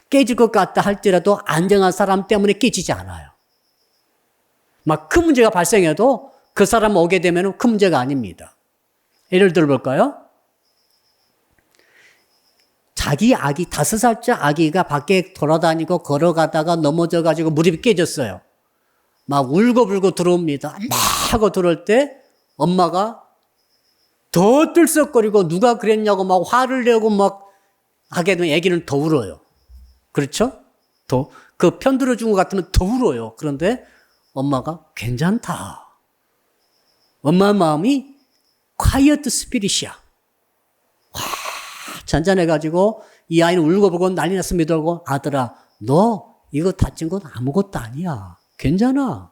깨질 것 같다 할지라도 안정한 사람 때문에 깨지지 않아요. 막 큰 문제가 발생해도 그 사람 오게 되면 큰 문제가 아닙니다. 예를 들어볼까요? 자기 아기, 5살짜 아기가 밖에 돌아다니고 걸어가다가 넘어져가지고 무릎이 깨졌어요. 막 울고불고 들어옵니다. 막 하고 들어올 때 엄마가 더 들썩거리고 누가 그랬냐고 막 화를 내고 막 하게 되면 아기는 더 울어요. 그렇죠? 그 편들어준 것 같으면 더 울어요. 그런데 엄마가 괜찮다. 엄마 마음이 quiet spirit이야. 와, 잔잔해가지고 이 아이는 울고불고 난리 났습니다. 아들아, 너 이거 다친 건 아무것도 아니야. 괜찮아.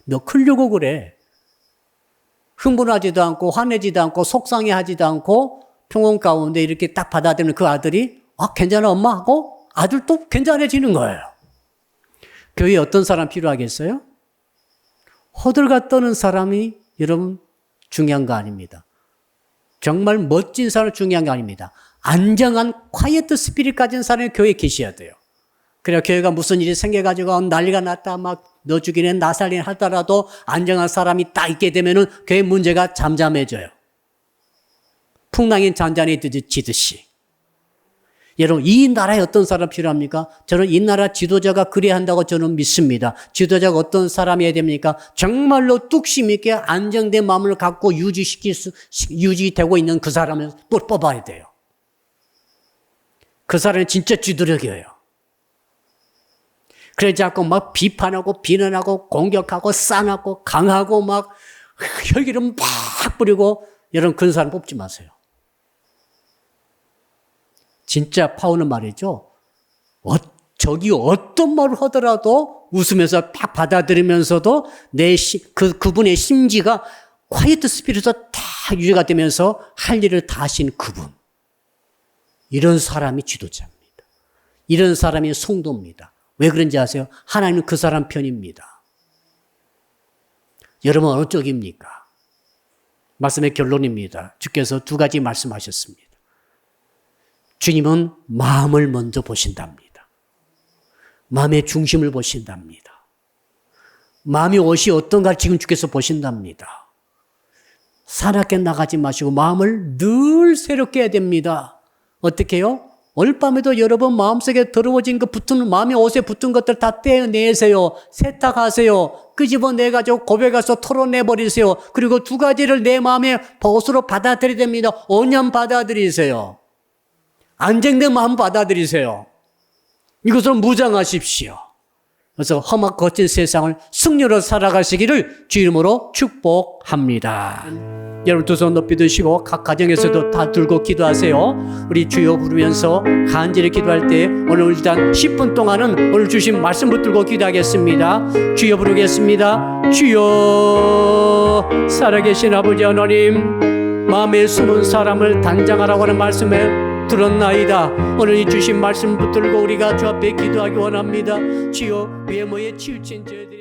너 크려고 그래. 흥분하지도 않고 화내지도 않고 속상해하지도 않고 평온 가운데 이렇게 딱 받아들이는 그 아들이 괜찮아 엄마 하고 아들도 괜찮아지는 거예요. 교회에 어떤 사람 필요하겠어요? 호들갑 떠는 사람이 여러분 중요한 거 아닙니다. 정말 멋진 사람 중요한 게 아닙니다. 안정한 콰이어트 스피릿 가진 사람이 교회에 계셔야 돼요. 그래야 교회가 무슨 일이 생겨가지고 난리가 났다 막 너 죽이네 나 살리네 하더라도 안정한 사람이 딱 있게 되면은 교회 문제가 잠잠해져요. 풍랑이 잔잔해지듯이. 여러분 이 나라에 어떤 사람 필요합니까? 저는 이 나라 지도자가 그래야 한다고 저는 믿습니다. 지도자가 어떤 사람이어야 됩니까? 정말로 뚝심 있게 안정된 마음을 갖고 유지되고 있는 그 사람을 뽑아야 돼요. 그 사람은 진짜 지도력이에요. 그러지 않고 막 비판하고 비난하고 공격하고 싸납고 강하고 막 혈기를 막 뿌리고 여러분 그런 사람 뽑지 마세요. 진짜 파워는 말이죠. 저기 어떤 말을 하더라도 웃으면서 팍 받아들이면서도 그분의 심지가 콰이트 스피릿에서 다 유지가 되면서 할 일을 다 하신 그분. 이런 사람이 지도자입니다. 이런 사람이 성도입니다. 왜 그런지 아세요? 하나님은 그 사람 편입니다. 여러분 어느 쪽입니까? 말씀의 결론입니다. 주께서 2가지 말씀하셨습니다. 주님은 마음을 먼저 보신답니다. 마음의 중심을 보신답니다. 마음의 옷이 어떤가 지금 주께서 보신답니다. 사납게 나가지 마시고 마음을 늘 새롭게 해야 됩니다. 어떻게 해요? 오늘 밤에도 여러분 마음속에 더러워진 거 마음의 옷에 붙은 것들 다 떼어내세요. 세탁하세요. 끄집어내가지고 고백해서 털어내버리세요. 그리고 2가지를 내 마음의 벗으로 받아들여야 됩니다. 온전 받아들이세요. 안정된 마음 받아들이세요. 이것을 무장하십시오. 그래서 험하고 거친 세상을 승리로 살아가시기를 주 이름으로 축복합니다. 여러분 2손 높이 드시고 각 가정에서도 다 들고 기도하세요. 우리 주여 부르면서 간절히 기도할 때 오늘 일단 10분 동안은 오늘 주신 말씀 붙들고 기도하겠습니다. 주여 부르겠습니다. 주여 살아계신 아버지 하나님 마음에 숨은 사람을 단장하라고 하는 말씀에 들었나이다. 오늘 이 주신 말씀 붙들고 우리가 주 앞에 기도하기 원합니다. 주여 외모에 치우친 저희들이